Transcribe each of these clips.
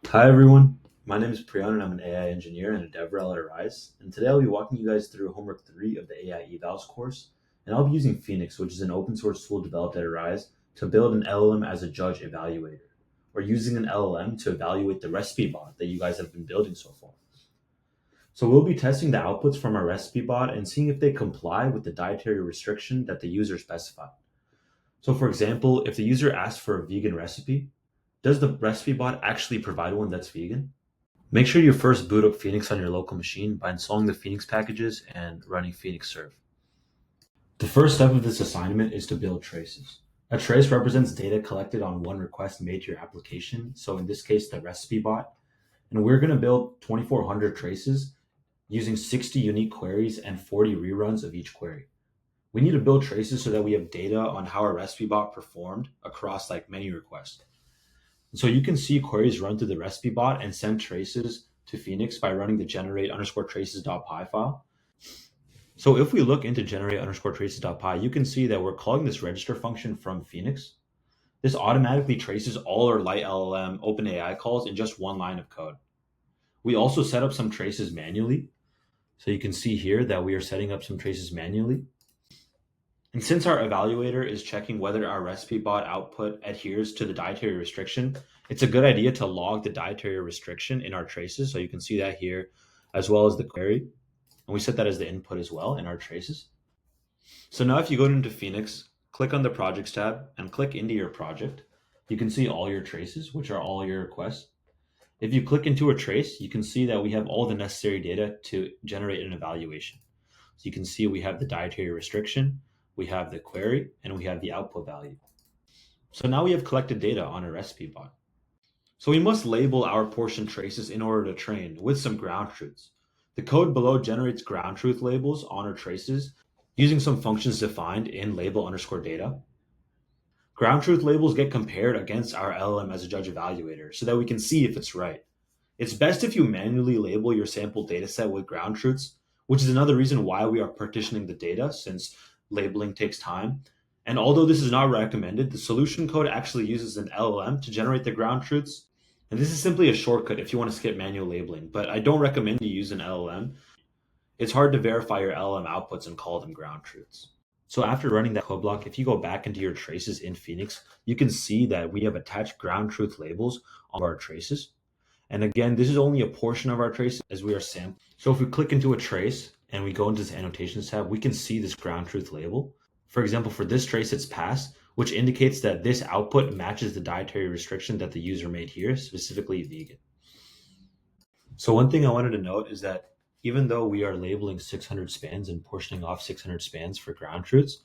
Hi everyone, my name is Priyan and I'm an AI engineer and a dev rel at Arize. And today I'll be walking you guys through homework 3 of the AI Evals course. And I'll be using Phoenix, which is an open source tool developed at Arize to build an LLM-as-a-Judge evaluator, or using an LLM to evaluate the recipe bot that you guys have been building so far. So we'll be testing the outputs from our recipe bot and seeing if they comply with the dietary restriction that the user specified. So for example, if the user asks for a vegan recipe, does the recipe bot actually provide one that's vegan? Make sure you first boot up Phoenix on your local machine by installing the Phoenix packages and running Phoenix serve. The first step of this assignment is to build traces. A trace represents data collected on one request made to your application, so in this case, the recipe bot. And we're going to build 2,400 traces using 60 unique queries and 40 reruns of each query. We need to build traces so that we have data on how our recipe bot performed across like many requests. So you can see queries run through the recipe bot and send traces to Phoenix by running the generate_traces.py file. So if we look into generate_traces.py, you can see that we're calling this register function from Phoenix. This automatically traces all our light LLM OpenAI calls in just one line of code. We also set up some traces manually. So you can see here that we are setting up some traces manually. And since our evaluator is checking whether our recipe bot output adheres to the dietary restriction, it's a good idea to log the dietary restriction in our traces. So you can see that here, as well as the query. And we set that as the input as well in our traces. So now if you go into Phoenix, click on the projects tab and click into your project, you can see all your traces, which are all your requests. If you click into a trace, you can see that we have all the necessary data to generate an evaluation. So you can see we have the dietary restriction, we have the query, and we have the output value. So now we have collected data on a recipe bot. So we must label our portion traces in order to train with some ground truths. The code below generates ground truth labels on our traces using some functions defined in label_data. Ground truth labels get compared against our LLM-as-a-Judge evaluator so that we can see if it's right. It's best if you manually label your sample dataset with ground truths, which is another reason why we are partitioning the data since labeling takes time. And although this is not recommended, the solution code actually uses an LLM to generate the ground truths. And this is simply a shortcut if you want to skip manual labeling, but I don't recommend you use an LLM. It's hard to verify your LLM outputs and call them ground truths. So after running that code block, if you go back into your traces in Phoenix, you can see that we have attached ground truth labels on our traces. And again, this is only a portion of our trace as we are sampling. So if we click into a trace and we go into this annotations tab, we can see this ground truth label. For example, for this trace, it's pass, which indicates that this output matches the dietary restriction that the user made here, specifically vegan. So one thing I wanted to note is that even though we are labeling 600 spans and portioning off 600 spans for ground truths,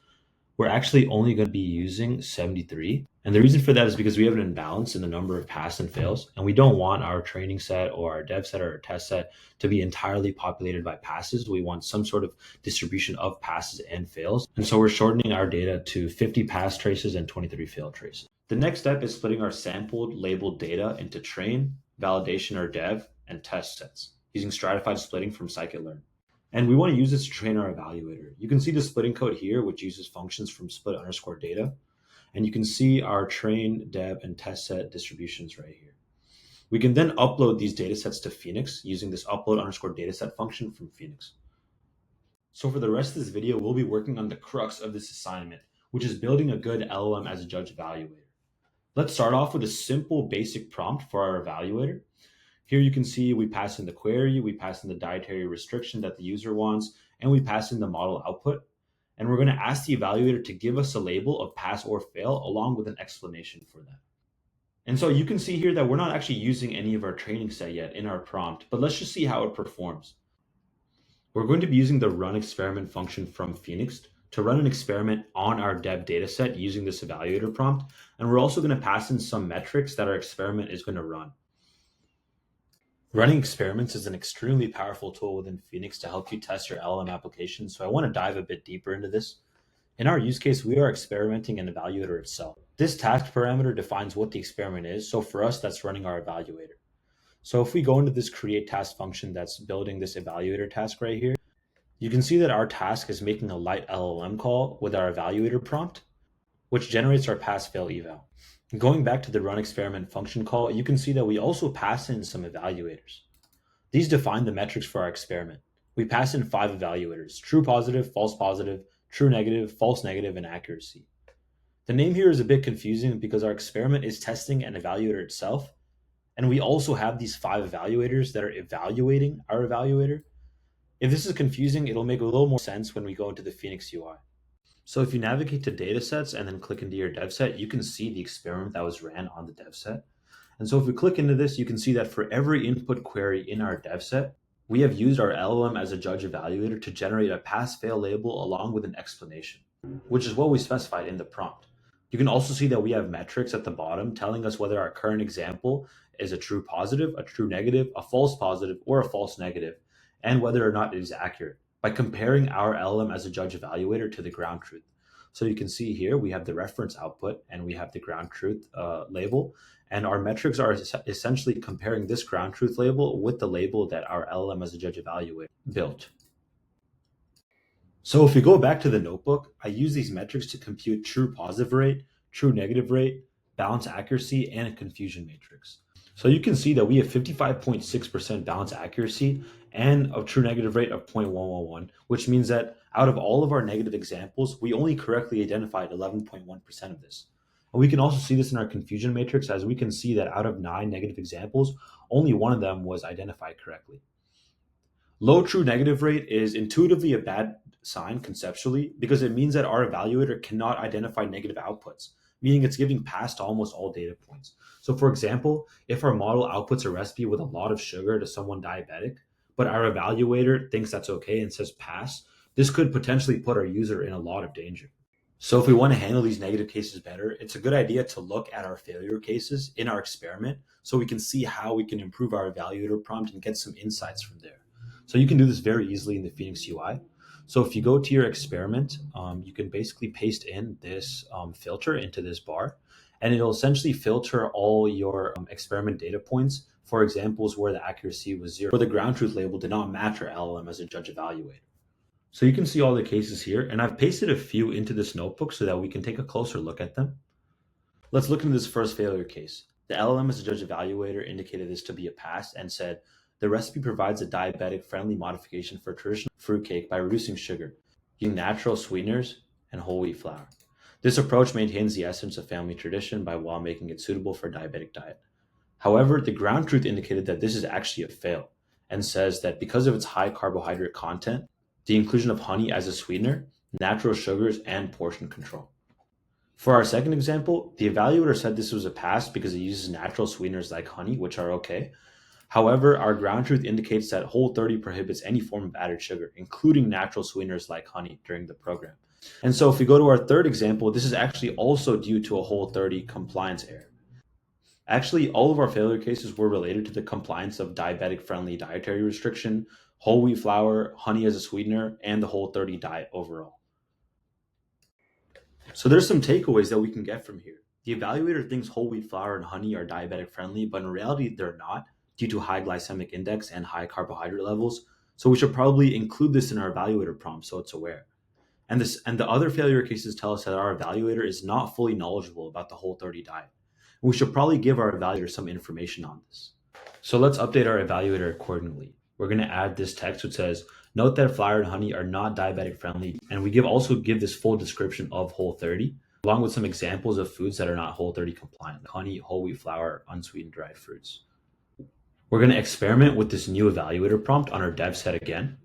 we're actually only going to be using 73. And the reason for that is because we have an imbalance in the number of pass and fails, and we don't want our training set or our dev set or our test set to be entirely populated by passes. We want some sort of distribution of passes and fails. And so we're shortening our data to 50 pass traces and 23 fail traces. The next step is splitting our sampled labeled data into train, validation or dev, and test sets using stratified splitting from scikit-learn. And we want to use this to train our evaluator. You can see the splitting code here, which uses functions from split_data. And you can see our train, dev, and test set distributions right here. We can then upload these data sets to Phoenix using this upload_dataset function from Phoenix. So for the rest of this video, we'll be working on the crux of this assignment, which is building a good LLM-as-a-Judge evaluator. Let's start off with a simple basic prompt for our evaluator. Here you can see we pass in the query, we pass in the dietary restriction that the user wants, and we pass in the model output. And we're going to ask the evaluator to give us a label of pass or fail along with an explanation for that. And so you can see here that we're not actually using any of our training set yet in our prompt, but let's just see how it performs. We're going to be using the run experiment function from Phoenix to run an experiment on our dev dataset using this evaluator prompt. And we're also going to pass in some metrics that our experiment is going to run. Running experiments is an extremely powerful tool within Phoenix to help you test your LLM application. So I want to dive a bit deeper into this. In our use case, we are experimenting an evaluator itself. This task parameter defines what the experiment is. So for us, that's running our evaluator. So if we go into this create task function that's building this evaluator task right here, you can see that our task is making a light LLM call with our evaluator prompt, which generates our pass fail eval. Going back to the run experiment function call, you can see that we also pass in some evaluators. These define the metrics for our experiment. We pass in 5 evaluators: true positive, true negative, false negative, and accuracy. The name here is a bit confusing because our experiment is testing an evaluator itself, and we also have these 5 evaluators that are evaluating our evaluator. If this is confusing, it'll make a little more sense when we go into the Phoenix UI. So if you navigate to datasets and then click into your dev set, you can see the experiment that was ran on the dev set. And so if we click into this, you can see that for every input query in our dev set, we have used our LLM-as-a-Judge evaluator to generate a pass-fail label along with an explanation, which is what we specified in the prompt. You can also see that we have metrics at the bottom telling us whether our current example is a true positive, a true negative, a false positive, or a false negative, and whether or not it is accurate by comparing our LLM-as-a-Judge evaluator to the ground truth. So you can see here we have the reference output and we have the ground truth label. And our metrics are essentially comparing this ground truth label with the label that our LLM-as-a-Judge evaluator built. So if we go back to the notebook, I use these metrics to compute true positive rate, true negative rate, balance accuracy, and a confusion matrix. So you can see that we have 55.6% balance accuracy and a true negative rate of 0.111, which means that out of all of our negative examples, we only correctly identified 11.1% of this. And we can also see this in our confusion matrix, as we can see that out of 9 negative examples, only one of them was identified correctly. Low true negative rate is intuitively a bad sign conceptually because it means that our evaluator cannot identify negative outputs, meaning it's giving pass to almost all data points. So for example, if our model outputs a recipe with a lot of sugar to someone diabetic, but our evaluator thinks that's okay and says pass, this could potentially put our user in a lot of danger. So if we want to handle these negative cases better, it's a good idea to look at our failure cases in our experiment so we can see how we can improve our evaluator prompt and get some insights from there. So you can do this very easily in the Phoenix UI. So if you go to your experiment, you can basically paste in this filter into this bar, and it'll essentially filter all your experiment data points for examples where the accuracy was 0, where the ground truth label did not match our LLM-as-a-Judge evaluator. So you can see all the cases here, and I've pasted a few into this notebook so that we can take a closer look at them. Let's look into this first failure case. The LLM-as-a-Judge evaluator indicated this to be a pass and said, the recipe provides a diabetic-friendly modification for traditional fruitcake by reducing sugar, using natural sweeteners and whole wheat flour. This approach maintains the essence of family tradition while making it suitable for a diabetic diet. However, the ground truth indicated that this is actually a fail and says that because of its high carbohydrate content, the inclusion of honey as a sweetener, natural sugars, and portion control. For our second example, the evaluator said this was a pass because it uses natural sweeteners like honey, which are okay. However, our ground truth indicates that Whole30 prohibits any form of added sugar, including natural sweeteners like honey, during the program. And so if we go to our third example, this is actually also due to a Whole30 compliance error. Actually, all of our failure cases were related to the compliance of diabetic-friendly dietary restriction, whole wheat flour, honey as a sweetener, and the Whole30 diet overall. So there's some takeaways that we can get from here. The evaluator thinks whole wheat flour and honey are diabetic friendly, but in reality, they're not due to high glycemic index and high carbohydrate levels. So we should probably include this in our evaluator prompt so it's aware. And the other failure cases tell us that our evaluator is not fully knowledgeable about the Whole30 diet. We should probably give our evaluator some information on this. So let's update our evaluator accordingly. We're going to add this text which says, note that flour and honey are not diabetic friendly. And we also give this full description of Whole30, along with some examples of foods that are not Whole30 compliant: honey, whole wheat flour, unsweetened dried fruits. We're going to experiment with this new evaluator prompt on our dev set again.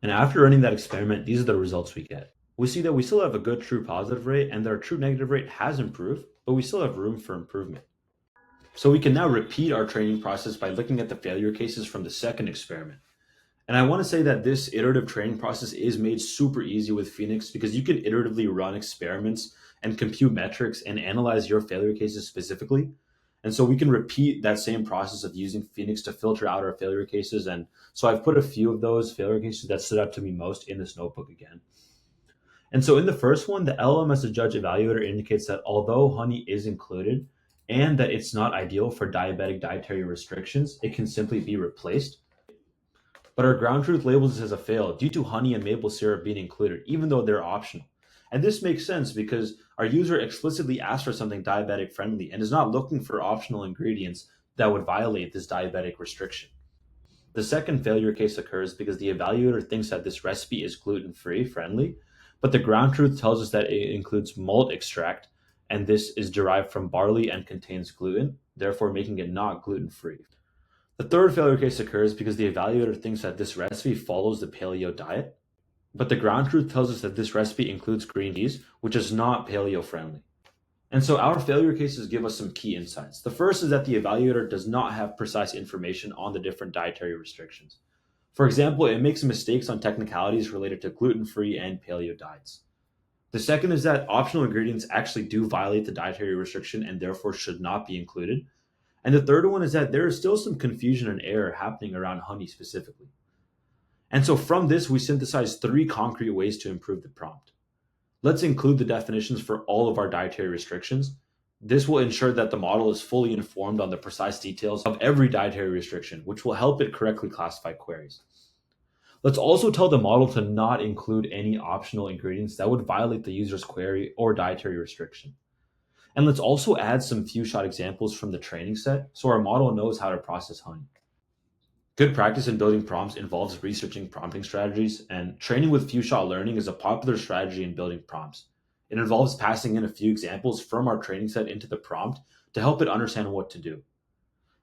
And after running that experiment, these are the results we get. We see that we still have a good true positive rate and that our true negative rate has improved, but we still have room for improvement. So we can now repeat our training process by looking at the failure cases from the second experiment. And I want to say that this iterative training process is made super easy with Phoenix because you can iteratively run experiments and compute metrics and analyze your failure cases specifically. And so we can repeat that same process of using Phoenix to filter out our failure cases. And so I've put a few of those failure cases that stood out to me most in this notebook again. And so in the first one, the LLM-as-a-Judge evaluator indicates that although honey is included and that it's not ideal for diabetic dietary restrictions, it can simply be replaced. But our ground truth labels this as a fail due to honey and maple syrup being included, even though they're optional. And this makes sense because our user explicitly asked for something diabetic friendly and is not looking for optional ingredients that would violate this diabetic restriction. The second failure case occurs because the evaluator thinks that this recipe is gluten-free friendly, but the ground truth tells us that it includes malt extract, and this is derived from barley and contains gluten, therefore making it not gluten-free. The third failure case occurs because the evaluator thinks that this recipe follows the paleo diet, but the ground truth tells us that this recipe includes green teas, which is not paleo friendly. And so our failure cases give us some key insights. The first is that the evaluator does not have precise information on the different dietary restrictions. For example, it makes mistakes on technicalities related to gluten-free and paleo diets. The second is that optional ingredients actually do violate the dietary restriction and therefore should not be included. And the third one is that there is still some confusion and error happening around honey specifically. And so from this, we synthesize 3 concrete ways to improve the prompt. Let's include the definitions for all of our dietary restrictions. This will ensure that the model is fully informed on the precise details of every dietary restriction, which will help it correctly classify queries. Let's also tell the model to not include any optional ingredients that would violate the user's query or dietary restriction. And let's also add some few shot examples from the training set so our model knows how to process honey. Good practice in building prompts involves researching prompting strategies, and training with few shot learning is a popular strategy in building prompts. It involves passing in a few examples from our training set into the prompt to help it understand what to do.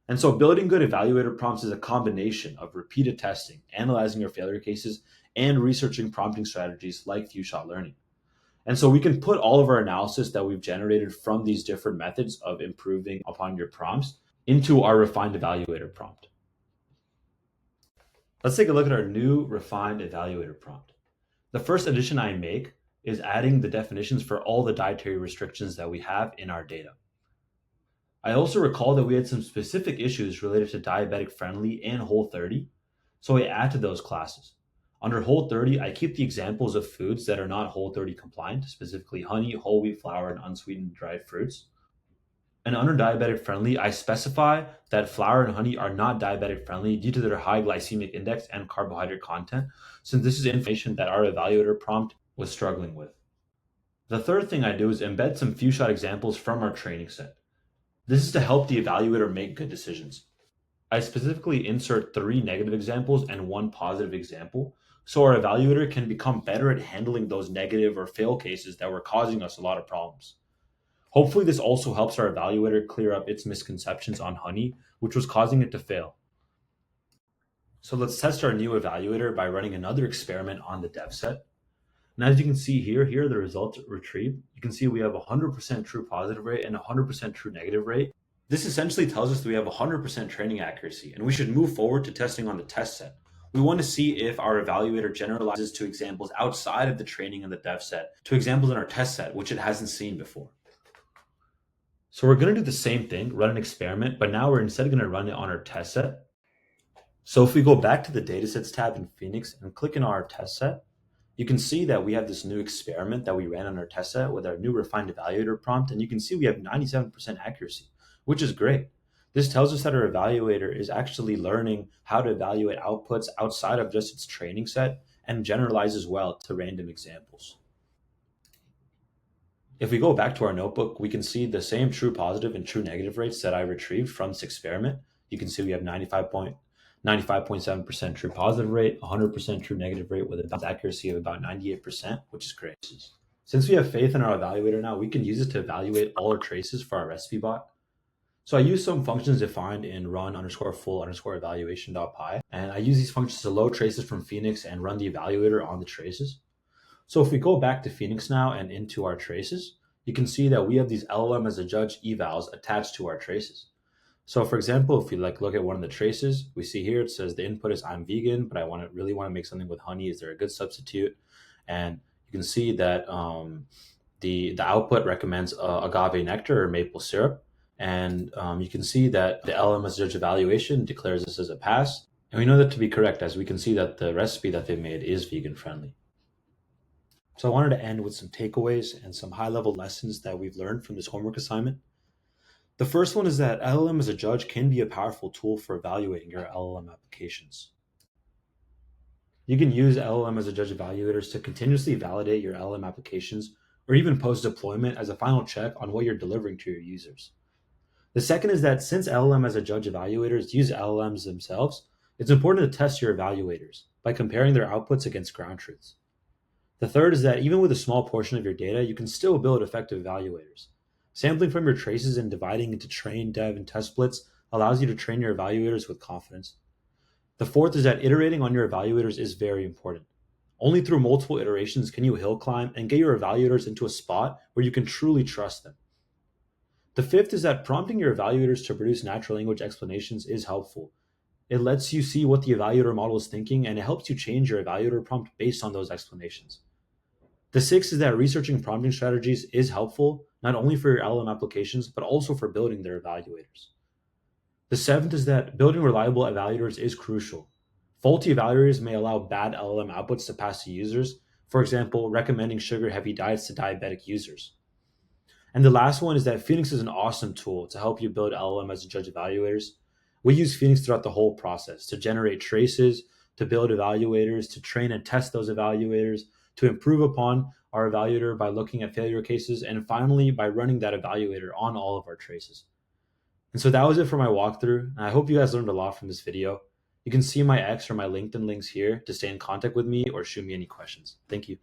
And so building good evaluator prompts is a combination of repeated testing, analyzing your failure cases, and researching prompting strategies like few shot learning. And so we can put all of our analysis that we've generated from these different methods of improving upon your prompts into our refined evaluator prompt. Let's take a look at our new refined evaluator prompt. The first addition I make is adding the definitions for all the dietary restrictions that we have in our data. I also recall that we had some specific issues related to diabetic-friendly and Whole30, so I add to those classes. Under Whole30, I keep the examples of foods that are not Whole30 compliant, specifically honey, whole wheat flour, and unsweetened dried fruits. And under diabetic friendly, I specify that flour and honey are not diabetic friendly due to their high glycemic index and carbohydrate content, since this is information that our evaluator prompt was struggling with. The third thing I do is embed some few shot examples from our training set. This is to help the evaluator make good decisions. I specifically insert 3 negative examples and 1 positive example, so our evaluator can become better at handling those negative or fail cases that were causing us a lot of problems. Hopefully, this also helps our evaluator clear up its misconceptions on honey, which was causing it to fail. So let's test our new evaluator by running another experiment on the dev set. And as you can see here are the results retrieved. You can see we have a 100% true positive rate and a 100% true negative rate. This essentially tells us that we have 100% training accuracy, and we should move forward to testing on the test set. We want to see if our evaluator generalizes to examples outside of the training and the dev set to examples in our test set, which it hasn't seen before. So we're going to do the same thing, run an experiment, but now we're instead going to run it on our test set. So if we go back to the datasets tab in Phoenix and click on our test set, you can see that we have this new experiment that we ran on our test set with our new refined evaluator prompt, and you can see we have 97% accuracy, which is great. This tells us that our evaluator is actually learning how to evaluate outputs outside of just its training set and generalizes well to random examples. If we go back to our notebook, we can see the same true positive and true negative rates that I retrieved from this experiment. You can see we have 95.7% true positive rate, 100% true negative rate with a accuracy of about 98%, which is great. Since we have faith in our evaluator now, we can use it to evaluate all our traces for our recipe bot. So I use some functions defined in run_full_evaluation.py, and I use these functions to load traces from Phoenix and run the evaluator on the traces. So if we go back to Phoenix now and into our traces, you can see that we have these LLM-as-a-Judge evals attached to our traces. So for example, if we look at one of the traces, we see here it says the input is I'm vegan, but I really want to make something with honey. Is there a good substitute? And you can see that the output recommends agave nectar or maple syrup. And you can see that the LLM-as-a-Judge evaluation declares this as a pass. And we know that to be correct, as we can see that the recipe that they made is vegan friendly. So I wanted to end with some takeaways and some high-level lessons that we've learned from this homework assignment. The first one is that LLM-as-a-Judge can be a powerful tool for evaluating your LLM applications. You can use LLM-as-a-Judge evaluators to continuously validate your LLM applications or even post-deployment as a final check on what you're delivering to your users. The second is that since LLM-as-a-Judge evaluators use LLMs themselves, it's important to test your evaluators by comparing their outputs against ground truths. The third is that even with a small portion of your data, you can still build effective evaluators. Sampling from your traces and dividing into train, dev, and test splits allows you to train your evaluators with confidence. The fourth is that iterating on your evaluators is very important. Only through multiple iterations can you hill climb and get your evaluators into a spot where you can truly trust them. The fifth is that prompting your evaluators to produce natural language explanations is helpful. It lets you see what the evaluator model is thinking, and it helps you change your evaluator prompt based on those explanations. The sixth is that researching prompting strategies is helpful, not only for your LLM applications, but also for building their evaluators. The seventh is that building reliable evaluators is crucial. Faulty evaluators may allow bad LLM outputs to pass to users, for example, recommending sugar-heavy diets to diabetic users. And the last one is that Phoenix is an awesome tool to help you build LLM-as-a-Judge evaluators. We use Phoenix throughout the whole process to generate traces, to build evaluators, to train and test those evaluators, to improve upon our evaluator by looking at failure cases, and finally by running that evaluator on all of our traces. And so that was it for my walkthrough. And I hope you guys learned a lot from this video. You can see my X or my LinkedIn links here to stay in contact with me or shoot me any questions. Thank you.